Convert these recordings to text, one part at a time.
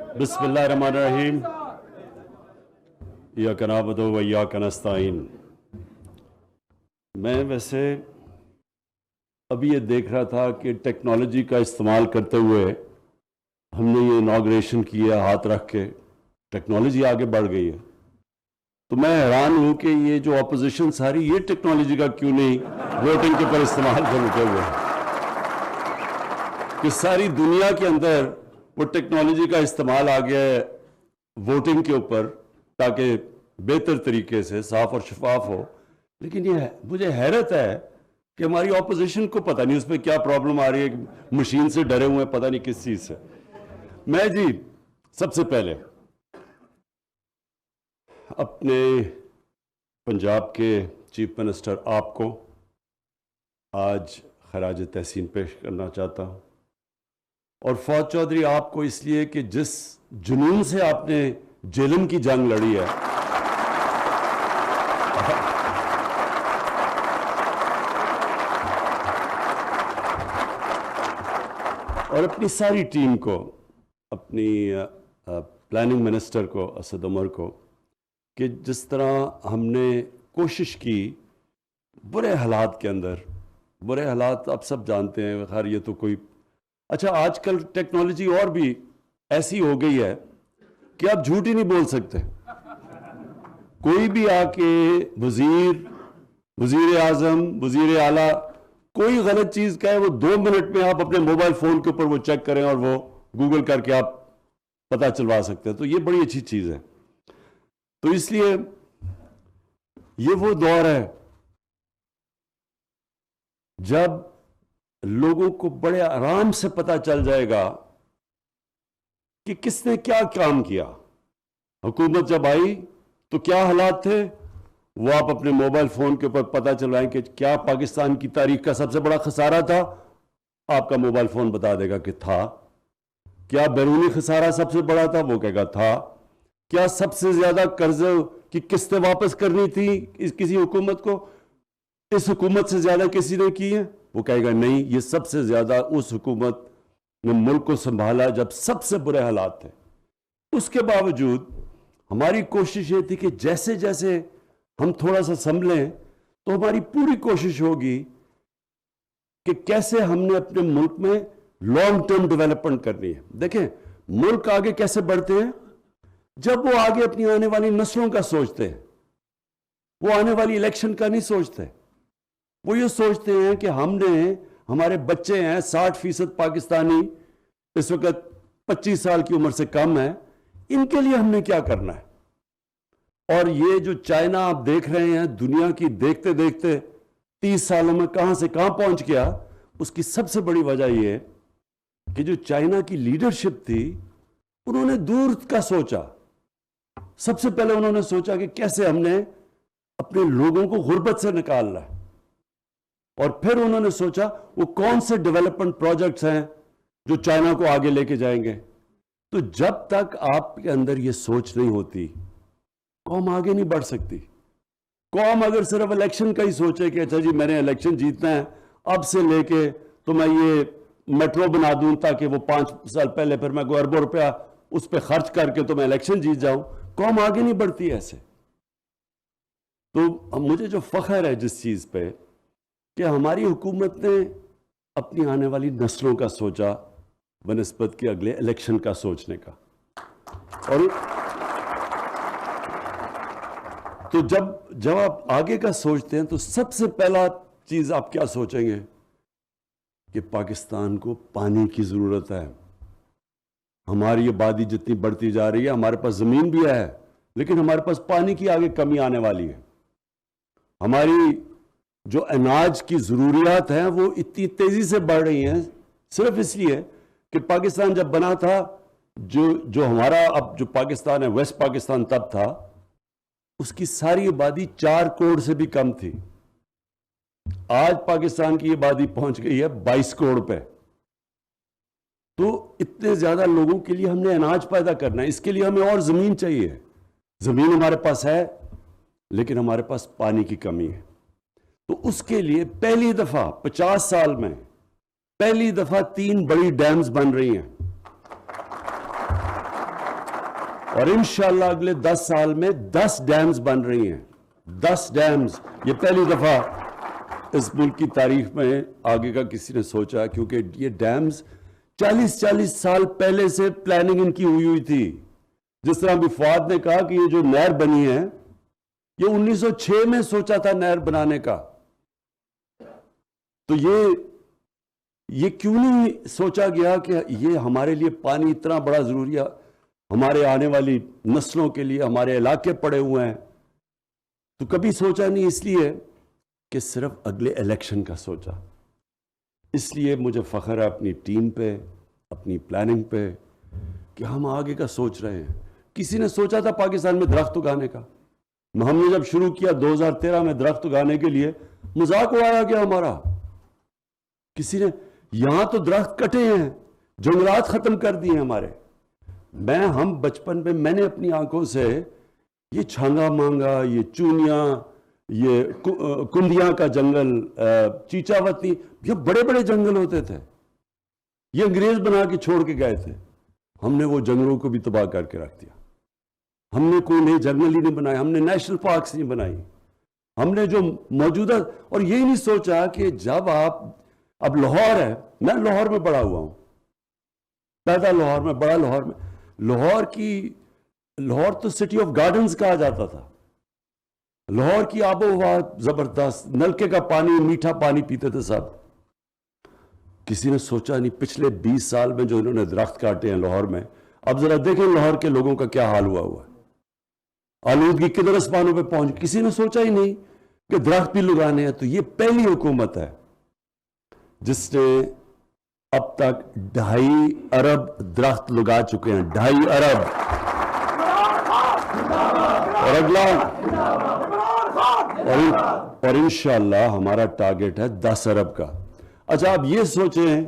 بسم اللہ الرحمن الرحیم ایاک نعبد و ایاک نستعین۔ میں ویسے ابھی یہ دیکھ رہا تھا کہ ٹیکنالوجی کا استعمال کرتے ہوئے ہم نے یہ اناگریشن کیا ہاتھ رکھ کے، ٹیکنالوجی آگے بڑھ گئی ہے، تو میں حیران ہوں کہ یہ جو اپوزیشن ساری یہ ٹیکنالوجی کا کیوں نہیں ووٹنگ کے پر استعمال کرتے ہوئے کہ ساری دنیا کے اندر وہ ٹیکنالوجی کا استعمال آ گیا ہے ووٹنگ کے اوپر تاکہ بہتر طریقے سے صاف اور شفاف ہو۔ لیکن یہ مجھے حیرت ہے کہ ہماری اپوزیشن کو پتہ نہیں اس پہ کیا پرابلم آ رہی ہے، مشین سے ڈرے ہوئے ہیں، پتہ نہیں کس چیز سے۔ میں جی سب سے پہلے اپنے پنجاب کے چیف منسٹر آپ کو آج خراج تحسین پیش کرنا چاہتا ہوں، اور فواد چودھری آپ کو اس لیے کہ جس جنون سے آپ نے جیلم کی جنگ لڑی ہے اور اپنی ساری ٹیم کو، اپنی پلاننگ منسٹر کو اسد عمر کو، کہ جس طرح ہم نے کوشش کی برے حالات کے اندر، برے حالات آپ سب جانتے ہیں، خیر یہ تو کوئی اچھا آج کل ٹیکنالوجی اور بھی ایسی ہو گئی ہے کہ آپ جھوٹ ہی نہیں بول سکتے۔ کوئی بھی آ کے وزیر اعظم، وزیر اعلیٰ کوئی غلط چیز کہے، وہ 2 منٹ میں آپ اپنے موبائل فون کے اوپر وہ چیک کریں اور وہ گوگل کر کے آپ پتہ چلوا سکتے ہیں، تو یہ بڑی اچھی چیز ہے۔ تو اس لیے یہ وہ دور ہے جب لوگوں کو بڑے آرام سے پتہ چل جائے گا کہ کس نے کیا کام کیا۔ حکومت جب آئی تو کیا حالات تھے، وہ آپ اپنے موبائل فون کے اوپر پتہ چلوائیں کہ کیا پاکستان کی تاریخ کا سب سے بڑا خسارہ تھا، آپ کا موبائل فون بتا دے گا کہ تھا۔ کیا بیرونی خسارہ سب سے بڑا تھا، وہ کہے گا تھا۔ کیا سب سے زیادہ قرض کی قسطیں واپس کرنی تھی کسی حکومت کو، اس حکومت سے زیادہ کسی نے کی ہے، وہ کہے گا نہیں، یہ سب سے زیادہ اس حکومت نے ملک کو سنبھالا جب سب سے برے حالات تھے۔ اس کے باوجود ہماری کوشش یہ تھی کہ جیسے جیسے ہم تھوڑا سا سنبھلیں تو ہماری پوری کوشش ہوگی کہ کیسے ہم نے اپنے ملک میں لانگ ٹرم ڈیولپمنٹ کرنی ہے۔ دیکھیں ملک آگے کیسے بڑھتے ہیں، جب وہ آگے اپنی آنے والی نسلوں کا سوچتے ہیں، وہ آنے والی الیکشن کا نہیں سوچتے۔ وہ یہ سوچتے ہیں کہ ہمارے بچے ہیں 60% پاکستانی اس وقت 25 سال کی عمر سے کم ہے، ان کے لیے ہم نے کیا کرنا ہے۔ اور یہ جو چائنا آپ دیکھ رہے ہیں، دنیا کی دیکھتے دیکھتے 30 سالوں میں کہاں سے کہاں پہنچ گیا، اس کی سب سے بڑی وجہ یہ ہے کہ جو چائنا کی لیڈرشپ تھی انہوں نے دور کا سوچا۔ سب سے پہلے انہوں نے سوچا کہ کیسے ہم نے اپنے لوگوں کو غربت سے نکالنا ہے، اور پھر انہوں نے سوچا وہ کون سے ڈیولپمنٹ پروجیکٹس ہیں جو چائنا کو آگے لے کے جائیں گے۔ تو جب تک آپ کے اندر یہ سوچ نہیں ہوتی، قوم آگے نہیں بڑھ سکتی۔ قوم اگر صرف الیکشن کا ہی سوچے کہ اچھا جی میں نے الیکشن جیتنا ہے، اب سے لے کے تو میں یہ میٹرو بنا دوں تاکہ وہ 5 سال پہلے پھر میں کوئی اربوں روپیہ اس پہ خرچ کر کے تو میں الیکشن جیت جاؤں، قوم آگے نہیں بڑھتی ایسے۔ تو مجھے جو فخر ہے جس چیز پہ کہ ہماری حکومت نے اپنی آنے والی نسلوں کا سوچا بنسبت کے اگلے الیکشن کا سوچنے کا۔ اور تو جب آپ آگے کا سوچتے ہیں تو سب سے پہلا چیز آپ کیا سوچیں گے کہ پاکستان کو پانی کی ضرورت ہے۔ ہماری آبادی جتنی بڑھتی جا رہی ہے، ہمارے پاس زمین بھی ہے لیکن ہمارے پاس پانی کی آگے کمی آنے والی ہے۔ ہماری جو اناج کی ضروریات ہیں وہ اتنی تیزی سے بڑھ رہی ہیں صرف اس لیے کہ پاکستان جب بنا تھا، جو ہمارا اب جو پاکستان ہے، ویسٹ پاکستان تب تھا، اس کی ساری آبادی 4 کروڑ سے بھی کم تھی۔ آج پاکستان کی آبادی پہنچ گئی ہے 22 کروڑ پہ۔ تو اتنے زیادہ لوگوں کے لیے ہم نے اناج پیدا کرنا ہے، اس کے لیے ہمیں اور زمین چاہیے۔ زمین ہمارے پاس ہے لیکن ہمارے پاس پانی کی کمی ہے۔ تو اس کے لیے پہلی دفعہ 50 سال میں پہلی دفعہ 3 بڑی ڈیمز بن رہی ہیں۔ اور انشاءاللہ اگلے 10 سال میں 10 ڈیمز بن رہی ہیں. 10 ڈیمز. یہ پہلی دفعہ اس ملک کی تاریخ میں آگے کا کسی نے سوچا, کیونکہ یہ ڈیمز 40 سال پہلے سے پلاننگ ان کی ہوئی تھی. جس طرح ابھی فواد نے کہا کہ یہ جو نہر بنی ہے یہ 1906 میں سوچا تھا نہر بنانے کا. تو یہ کیوں نہیں سوچا گیا کہ یہ ہمارے لیے پانی اتنا بڑا ضروری ہے, ہمارے آنے والی نسلوں کے لیے, ہمارے علاقے پڑے ہوئے ہیں. تو کبھی سوچا نہیں, اس لیے کہ صرف اگلے الیکشن کا سوچا. اس لیے مجھے فخر ہے اپنی ٹیم پہ, اپنی پلاننگ پہ, کہ ہم آگے کا سوچ رہے ہیں. کسی نے سوچا تھا پاکستان میں درخت اگانے کا؟ ہم نے جب شروع کیا 2013 میں درخت اگانے کے لیے, مذاق اڑایا گیا ہمارا. کسی نے, یہاں تو درخت کٹے ہیں, جنگلات ختم کر دیے ہمارے. ہم بچپن میں میں نے اپنی آنکھوں سے یہ چھانگا مانگا, یہ چونیاں, یہ کندیاں کا جنگل, چیچا وطنی, یہ بڑے بڑے جنگل ہوتے تھے. یہ انگریز بنا کے چھوڑ کے گئے تھے. ہم نے وہ جنگلوں کو بھی تباہ کر کے رکھ دیا. ہم نے کوئی نئے جنگل ہی نہیں بنائے, ہم نے نیشنل پارکس نہیں بنائی. ہم نے جو موجودہ, اور یہی نہیں سوچا کہ جب اب لاہور ہے, میں لاہور میں بڑا ہوا ہوں, پیدا لاہور میں, بڑا لاہور میں. لاہور تو سٹی آف گارڈنز کہا جاتا تھا. لاہور کی آب و ہوا زبردست, نلکے کا پانی, میٹھا پانی پیتے تھے سب. کسی نے سوچا نہیں پچھلے 20 سال میں جو انہوں نے درخت کاٹے ہیں لاہور میں. اب ذرا دیکھیں لاہور کے لوگوں کا کیا حال ہوا ہے. آلودگی کدھر اسمانوں پہ پہنچ, کسی نے سوچا ہی نہیں کہ درخت بھی لگانے ہیں. تو یہ پہلی حکومت ہے جس نے اب تک 2.5 ارب درخت لگا چکے ہیں. 2.5 ارب. اور اگلا, اور انشاءاللہ ہمارا ٹارگٹ ہے 10 ارب کا. اچھا, آپ یہ سوچیں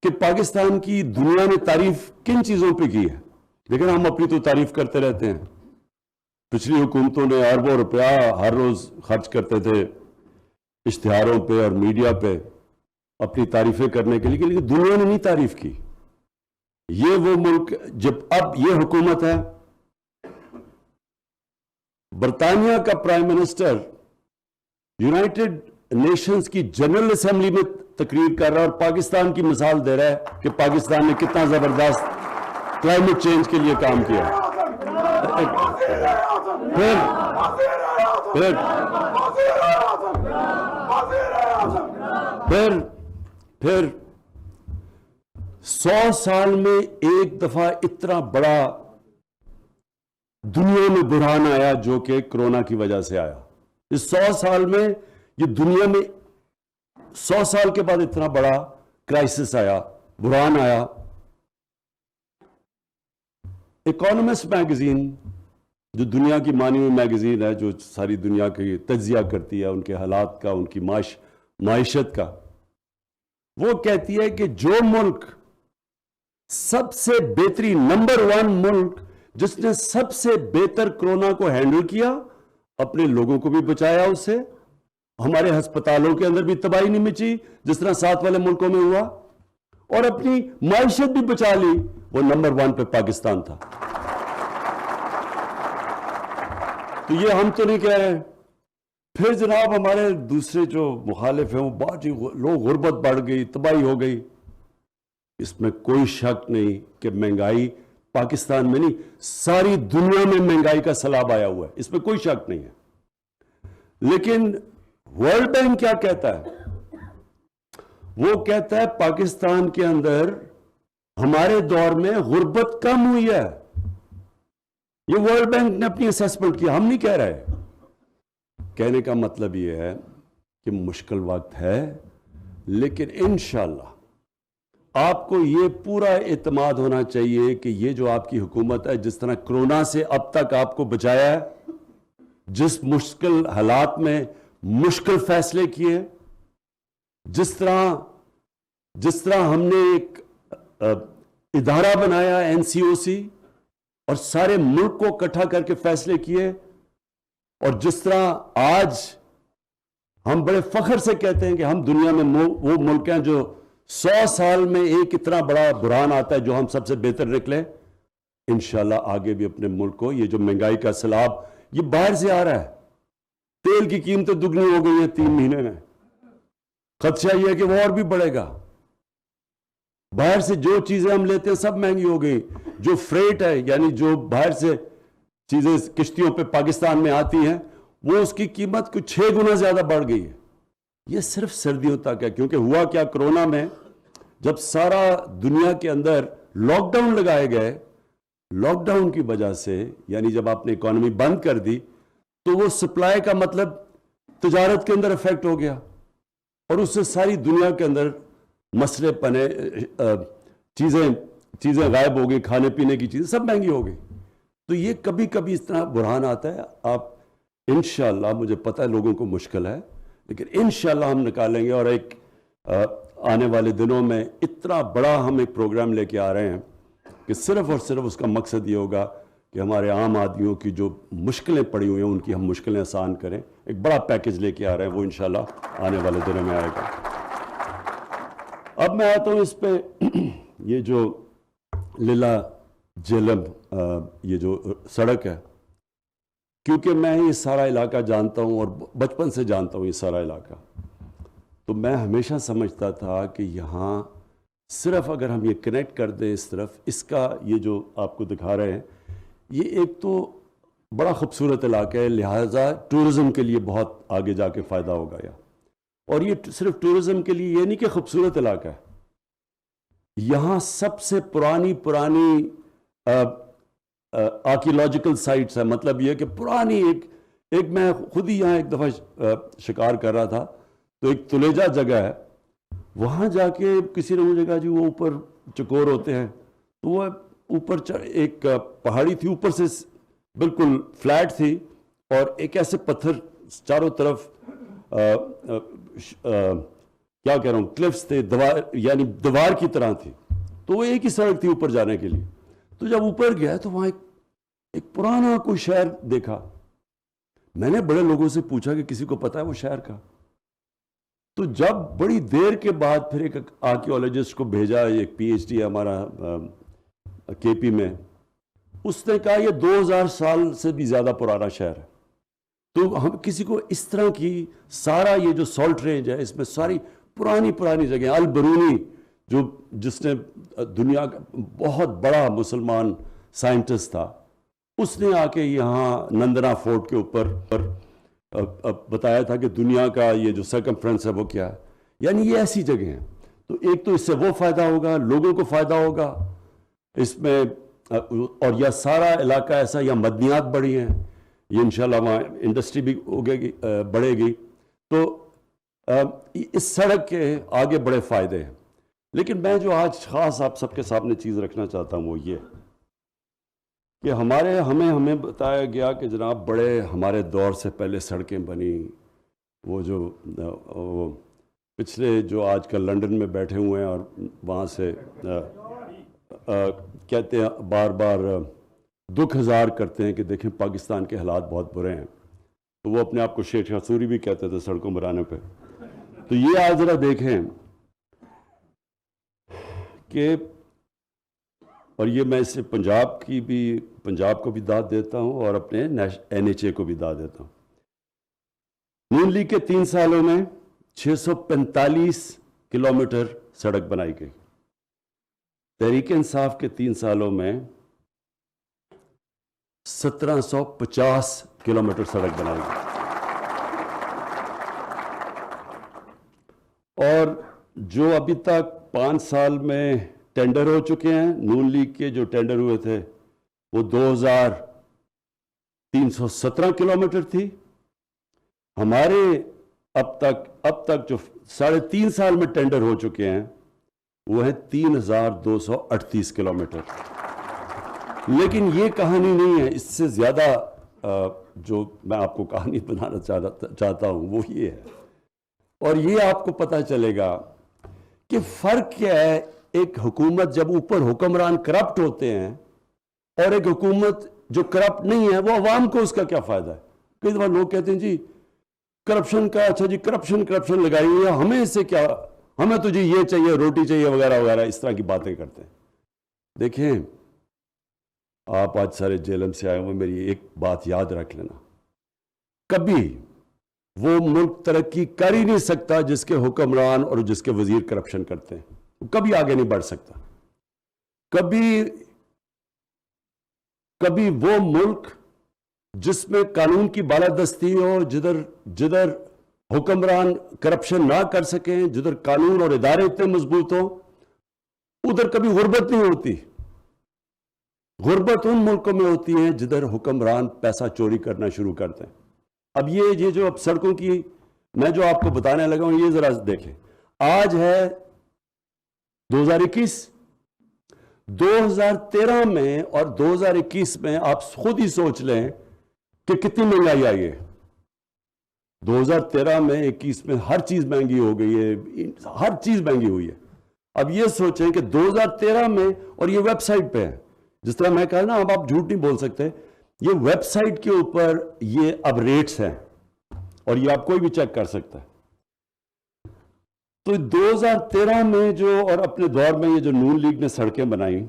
کہ پاکستان کی دنیا نے تعریف کن چیزوں پہ کی ہے؟ لیکن ہم اپنی تو تعریف کرتے رہتے ہیں. پچھلی حکومتوں نے اربوں روپیہ ہر روز خرچ کرتے تھے اشتہاروں پہ اور میڈیا پہ اپنی تعریفیں کرنے کے لیے, لیکن دنیا نے نہیں تعریف کی. یہ وہ ملک, جب اب یہ حکومت ہے, برطانیہ کا پرائم منسٹر یونائٹڈ نیشنز کی جنرل اسمبلی میں تقریر کر رہا ہے اور پاکستان کی مثال دے رہا ہے کہ پاکستان نے کتنا زبردست کلائمیٹ چینج کے لیے کام کیا. پھر 100 سال میں ایک دفعہ اتنا بڑا دنیا میں بحران آیا جو کہ کرونا کی وجہ سے آیا. اس 100 سال میں یہ دنیا میں 100 سال کے بعد اتنا بڑا کرائسس آیا, بحران آیا. اکانومسٹ میگزین, جو دنیا کی مانی ہوئی میگزین ہے, جو ساری دنیا کی تجزیہ کرتی ہے ان کے حالات کا, ان کی معیشت کا, وہ کہتی ہے کہ جو ملک سب سے بہترین, نمبر 1 ملک جس نے سب سے بہتر کرونا کو ہینڈل کیا, اپنے لوگوں کو بھی بچایا اس سے, ہمارے ہسپتالوں کے اندر بھی تباہی نہیں مچی جس طرح ساتھ والے ملکوں میں ہوا, اور اپنی معیشت بھی بچا لی, وہ نمبر 1 پہ پاکستان تھا. تو یہ ہم تو نہیں کہہ رہے. پھر جناب ہمارے دوسرے جو مخالف ہیں وہ بہت ہی لوگ, غربت بڑھ گئی, تباہی ہو گئی. اس میں کوئی شک نہیں کہ مہنگائی پاکستان میں نہیں, ساری دنیا میں مہنگائی کا سیلاب آیا ہوا ہے, اس میں کوئی شک نہیں ہے. لیکن ورلڈ بینک کیا کہتا ہے؟ وہ کہتا ہے پاکستان کے اندر ہمارے دور میں غربت کم ہوئی ہے. یہ ورلڈ بینک نے اپنی اسیسمنٹ کی, ہم نہیں کہہ رہے. کہنے کا مطلب یہ ہے کہ مشکل وقت ہے, لیکن انشاءاللہ آپ کو یہ پورا اعتماد ہونا چاہیے کہ یہ جو آپ کی حکومت ہے, جس طرح کرونا سے اب تک آپ کو بچایا ہے, جس مشکل حالات میں مشکل فیصلے کیے, جس طرح ہم نے ایک ادارہ بنایا NCOC اور سارے ملک کو اکٹھا کر کے فیصلے کیے, اور جس طرح آج ہم بڑے فخر سے کہتے ہیں کہ ہم دنیا میں وہ ملک ہیں جو 100 سال میں ایک اتنا بڑا بحران آتا ہے جو ہم سب سے بہتر نکلے. انشاءاللہ آگے بھی اپنے ملک کو یہ جو مہنگائی کا سیلاب یہ باہر سے آ رہا ہے، تیل کی قیمتیں دگنی ہو گئی ہیں 3 مہینے میں، خدشہ یہ ہے کہ وہ اور بھی بڑھے گا. باہر سے جو چیزیں ہم لیتے ہیں سب مہنگی ہو گئی. جو فریٹ ہے یعنی جو باہر سے چیزیں کشتیوں پہ پاکستان میں آتی ہیں وہ اس کی قیمت کچھ 6 گنا زیادہ بڑھ گئی ہے. یہ صرف سردیوں تک ہے، کیونکہ ہوا کیا کرونا میں جب سارا دنیا کے اندر لاک ڈاؤن لگائے گئے، لاک ڈاؤن کی وجہ سے یعنی جب آپ نے اکانومی بند کر دی تو وہ سپلائی کا مطلب تجارت کے اندر افیکٹ ہو گیا اور اس سے ساری دنیا کے اندر مسئلے پنے، چیزیں غائب ہو گئی، کھانے پینے کی چیزیں سب مہنگی ہو گئی. تو یہ کبھی کبھی اس طرح بحران آتا ہے. آپ انشاءاللہ، مجھے پتہ ہے لوگوں کو مشکل ہے لیکن انشاءاللہ ہم نکالیں گے. اور ایک آنے والے دنوں میں اتنا بڑا ہم ایک پروگرام لے کے آ رہے ہیں کہ صرف اور صرف اس کا مقصد یہ ہوگا کہ ہمارے عام آدمیوں کی جو مشکلیں پڑی ہوئی ہیں ان کی ہم مشکلیں آسان کریں. ایک بڑا پیکج لے کے آ رہے ہیں، وہ انشاءاللہ آنے والے دنوں میں آئے گا. اب میں آتا ہوں اس پہ یہ جو لیلا جہلم یہ جو سڑک ہے، کیونکہ میں یہ سارا علاقہ جانتا ہوں اور بچپن سے جانتا ہوں یہ سارا علاقہ، تو میں ہمیشہ سمجھتا تھا کہ یہاں صرف اگر ہم یہ کنیکٹ کر دیں اس طرف، اس کا یہ جو آپ کو دکھا رہے ہیں یہ ایک تو بڑا خوبصورت علاقہ ہے، لہٰذا ٹورزم کے لیے بہت آگے جا کے فائدہ ہوگا. اور یہ صرف ٹورزم کے لیے یہ نہیں کہ خوبصورت علاقہ ہے، یہاں سب سے پرانی آرکیولوجیکل سائٹس ہے. مطلب یہ کہ پرانی ایک میں خود ہی یہاں ایک دفعہ شکار کر رہا تھا تو ایک تلیجہ جگہ ہے، وہاں جا کے کسی نے مجھے کہا جی وہ اوپر چکور ہوتے ہیں، تو وہ اوپر ایک پہاڑی تھی، اوپر سے بالکل فلیٹ تھی اور ایک ایسے پتھر چاروں طرف کیا کہہ رہا ہوں کلفس تھے، یعنی دیوار کی طرح تھی. تو وہ ایک ہی سڑک تھی اوپر جانے کے لیے. تو جب اوپر گیا تو وہاں ایک پرانا کوئی شہر دیکھا. میں نے بڑے لوگوں سے پوچھا کہ کسی کو پتا ہے وہ شہر کا؟ تو جب بڑی دیر کے بعد پھر ایک آرکیولوجسٹ کو بھیجا، ایک پی ایچ ڈی ہے ہمارا کے پی میں، اس نے کہا یہ 2000 سال سے بھی زیادہ پرانا شہر ہے. تو ہم کسی کو اس طرح کی سارا یہ جو سالٹ رینج ہے اس میں ساری پرانی جگہیں، البرونی جس نے دنیا کا بہت بڑا مسلمان سائنٹسٹ تھا، اس نے آ کے یہاں نندنا فورٹ کے اوپر بتایا تھا کہ دنیا کا یہ جو سرکمفرنس ہے وہ کیا ہے. یعنی یہ ایسی جگہ ہیں. تو ایک تو اس سے وہ فائدہ ہوگا، لوگوں کو فائدہ ہوگا اس میں، اور یہ سارا علاقہ ایسا، یا مدنیات بڑی ہیں، یہ انشاءاللہ وہاں انڈسٹری بھی بڑھے گی. تو اس سڑک کے آگے بڑے فائدے ہیں. لیکن میں جو آج خاص آپ سب کے سامنے چیز رکھنا چاہتا ہوں وہ یہ کہ ہمیں بتایا گیا کہ جناب بڑے ہمارے دور سے پہلے سڑکیں بنی. وہ جو پچھلے جو آج کل لنڈن میں بیٹھے ہوئے ہیں اور وہاں سے کہتے ہیں بار بار دکھ ہزار کرتے ہیں کہ دیکھیں پاکستان کے حالات بہت برے ہیں، تو وہ اپنے آپ کو شیر شاہ سوری بھی کہتے تھے سڑکوں بنانے پہ. تو یہ آج ذرا دیکھیں کہ، اور یہ میں اس سے پنجاب کو بھی داد دیتا ہوں اور اپنے NHA کو بھی داد دیتا ہوں. نون لیگ کے 3 سالوں میں 645 کلومیٹر سڑک بنائی گئی. تحریک انصاف کے 3 سالوں میں 1750 کلومیٹر سڑک بنائی گئی. اور جو ابھی تک 5 سال میں ٹینڈر ہو چکے ہیں، نون لیگ کے جو ٹینڈر ہوئے تھے وہ 2317 کلومیٹر تھی. ہمارے اب تک جو 3.5 سال میں ٹینڈر ہو چکے ہیں وہ ہیں 3238 کلومیٹر. لیکن یہ کہانی نہیں ہے، اس سے زیادہ جو میں آپ کو کہانی بنانا چاہتا ہوں وہ یہ ہے. اور یہ آپ کو پتہ چلے گا کہ فرق کیا ہے ایک حکومت جب اوپر حکمران کرپٹ ہوتے ہیں اور ایک حکومت جو کرپٹ نہیں ہے، وہ عوام کو اس کا کیا فائدہ ہے. کئی دفعہ لوگ کہتے ہیں جی کرپشن کا، اچھا جی کرپشن لگائی ہوئی ہے، ہمیں اس سے کیا، ہمیں تو جی یہ چاہیے، روٹی چاہیے وغیرہ وغیرہ، اس طرح کی باتیں کرتے ہیں. دیکھیں آپ آج سارے جیلم سے آئے ہوئے، میری ایک بات یاد رکھ لینا، کبھی وہ ملک ترقی کر ہی نہیں سکتا جس کے حکمران اور جس کے وزیر کرپشن کرتے ہیں، وہ کبھی آگے نہیں بڑھ سکتا۔ کبھی وہ ملک جس میں قانون کی بالادستی ہو، جدھر حکمران کرپشن نہ کر سکیں، جدھر قانون اور ادارے اتنے مضبوط ہوں، ادھر کبھی غربت نہیں ہوتی۔ غربت ان ملکوں میں ہوتی ہے جدھر حکمران پیسہ چوری کرنا شروع کرتے ہیں۔ اب یہ جو اب سڑکوں کی میں جو آپ کو بتانے لگا ہوں، یہ ذرا دیکھیں، آج ہے 2021، 2013 میں اور 2021 میں آپ خود ہی سوچ لیں کہ کتنی مہنگائی آئی ہے۔ 2013 میں 21 میں ہر چیز مہنگی ہو گئی ہے، ہر چیز مہنگی ہوئی ہے۔ اب یہ سوچیں کہ 2013 میں، اور یہ ویب سائٹ پہ ہے، جس طرح میں کہا نا اب آپ جھوٹ نہیں بول سکتے، یہ ویب سائٹ کے اوپر یہ اب ریٹس ہیں اور یہ آپ کوئی بھی چیک کر سکتا ہے۔ تو 2013 میں جو، اور اپنے دور میں یہ جو نون لیگ نے سڑکیں بنائی،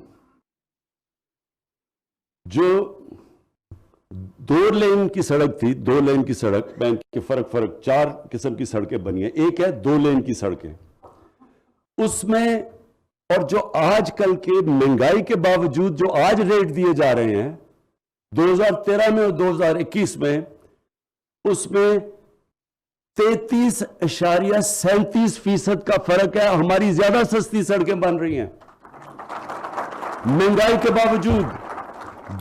جو 2 لین کی سڑک تھی، 2 لین کی سڑک، بینک کے فرق 4 قسم کی سڑکیں بنی ہیں، ایک ہے 2 لین کی سڑکیں، اس میں، اور جو آج کل کے مہنگائی کے باوجود جو آج ریٹ دیے جا رہے ہیں 2013 میں اور 2021 میں، اس میں 33.37% کا فرق ہے۔ ہماری زیادہ سستی سڑکیں بن رہی ہیں مہنگائی کے باوجود۔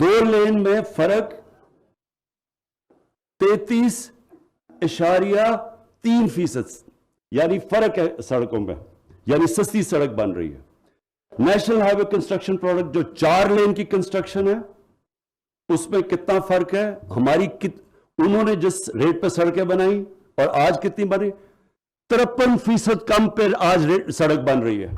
2 لین میں فرق 33.3%، یعنی فرق ہے سڑکوں میں، یعنی سستی سڑک بن رہی ہے۔ نیشنل ہائی وے کنسٹرکشن پروڈکٹ جو 4 لین کی کنسٹرکشن ہے، اس میں کتنا فرق ہے؟ انہوں نے جس ریٹ پہ سڑکیں بنائی اور آج کتنی بنی، 53% کم پہ آج سڑک بن رہی ہے۔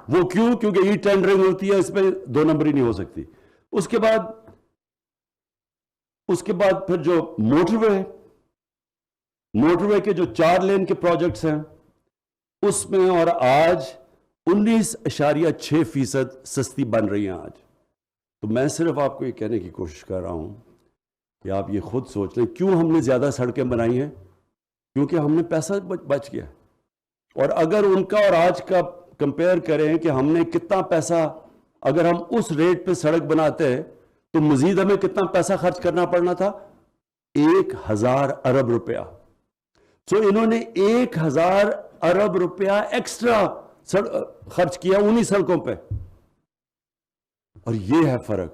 وہ کیوں؟ کیونکہ ای ٹینڈرنگ ہوتی ہے، اس میں 2 نمبری نہیں ہو سکتی۔ اس کے بعد پھر جو موٹر وے کے جو 4 لین کے پروجیکٹس ہیں، اس میں اور آج 19.6% سستی بن رہی ہیں آج۔ تو میں صرف آپ کو یہ کہنے کی کوشش کر رہا ہوں کہ آپ یہ خود سوچ لیں، کیوں ہم نے زیادہ سڑکیں بنائی ہیں؟ کیونکہ ہم نے پیسہ بچ گیا۔ اور اگر ان کا اور آج کا کمپیئر کریں کہ ہم نے کتنا پیسہ، اگر ہم اس ریٹ پہ سڑک بناتے تو مزید ہمیں کتنا پیسہ خرچ کرنا پڑنا تھا؟ 1000 ارب روپیہ۔ سو انہوں نے 1000 ارب روپیہ ایکسٹرا خرچ کیا انہی سڑکوں پہ، اور یہ ہے فرق۔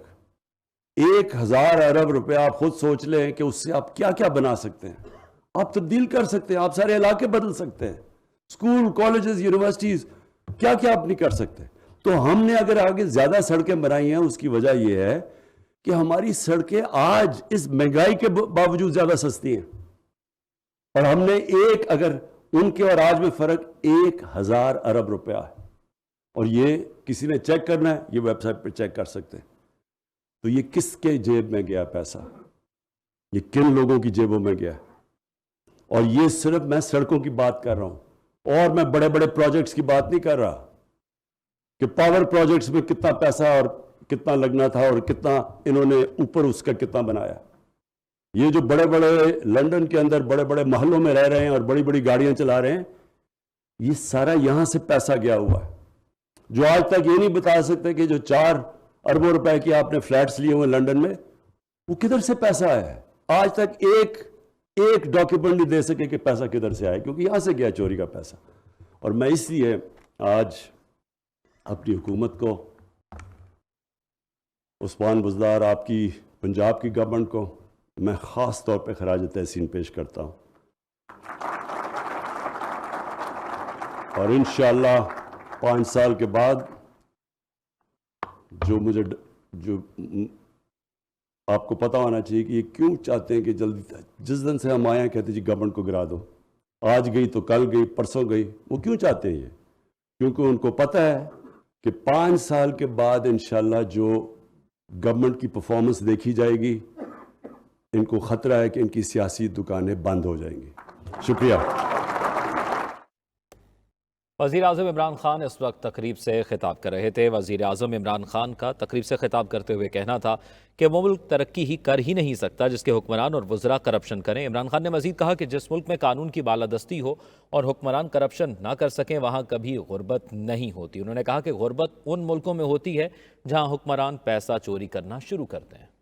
1000 ارب روپیہ آپ خود سوچ لیں کہ اس سے آپ کیا کیا بنا سکتے ہیں، آپ تبدیل کر سکتے ہیں، آپ سارے علاقے بدل سکتے ہیں، اسکول، کالجز، یونیورسٹیز، کیا کیا آپ نہیں کر سکتے۔ تو ہم نے اگر آگے زیادہ سڑکیں بنائی ہیں، اس کی وجہ یہ ہے کہ ہماری سڑکیں آج اس مہنگائی کے باوجود زیادہ سستی ہیں، اور ہم نے اگر ان کے اور آج میں فرق 1000 ارب روپیہ ہے، اور یہ کسی نے چیک کرنا ہے، یہ ویب سائٹ پہ چیک کر سکتے ہیں۔ تو یہ کس کے جیب میں گیا پیسہ؟ یہ کن لوگوں کی جیبوں میں گیا؟ اور یہ صرف میں سڑکوں کی بات کر رہا ہوں، اور میں بڑے بڑے پروجیکٹس کی بات نہیں کر رہا کہ پاور پروجیکٹس میں کتنا پیسہ اور کتنا لگنا تھا اور کتنا انہوں نے اوپر اس کا کتنا بنایا۔ یہ جو بڑے بڑے لندن کے اندر بڑے بڑے محلوں میں رہ رہے ہیں اور بڑی بڑی گاڑیاں چلا رہے ہیں، یہ سارا یہاں سے پیسہ گیا ہوا ہے۔ جو آج تک یہ نہیں بتا سکتے کہ جو 4 اربوں روپے کی آپ نے فلیٹس لیے ہوئے لندن میں، وہ کدھر سے پیسہ آیا ہے؟ آج تک ایک ڈاکیومنٹ نہیں دے سکے کہ پیسہ کدھر سے آیا، کیونکہ یہاں سے گیا چوری کا پیسہ۔ اور میں اس لیے آج اپنی حکومت کو، عثمان بزدار، آپ کی پنجاب کی گورنمنٹ کو میں خاص طور پہ خراج تحسین پیش کرتا ہوں، اور انشاءاللہ 5 سال کے بعد جو آپ کو پتا ہونا چاہیے کہ یہ کیوں چاہتے ہیں کہ جلدی، جس دن سے ہم آئے ہیں کہتے جی گورنمنٹ کو گرا دو، آج گئی تو کل گئی، پرسوں گئی۔ وہ کیوں چاہتے ہیں یہ؟ کیونکہ ان کو پتا ہے کہ 5 سال کے بعد انشاءاللہ جو گورنمنٹ کی پرفارمنس دیکھی جائے گی، ان کو خطرہ ہے کہ ان کی سیاسی دکانیں بند ہو جائیں گی۔ شکریہ۔ وزیر اعظم عمران خان اس وقت تقریب سے خطاب کر رہے تھے۔ وزیر اعظم عمران خان کا تقریب سے خطاب کرتے ہوئے کہنا تھا کہ وہ ملک ترقی ہی کر ہی نہیں سکتا جس کے حکمران اور وزراء کرپشن کریں۔ عمران خان نے مزید کہا کہ جس ملک میں قانون کی بالادستی ہو اور حکمران کرپشن نہ کر سکیں وہاں کبھی غربت نہیں ہوتی۔ انہوں نے کہا کہ غربت ان ملکوں میں ہوتی ہے جہاں حکمران پیسہ چوری کرنا شروع کرتے ہیں۔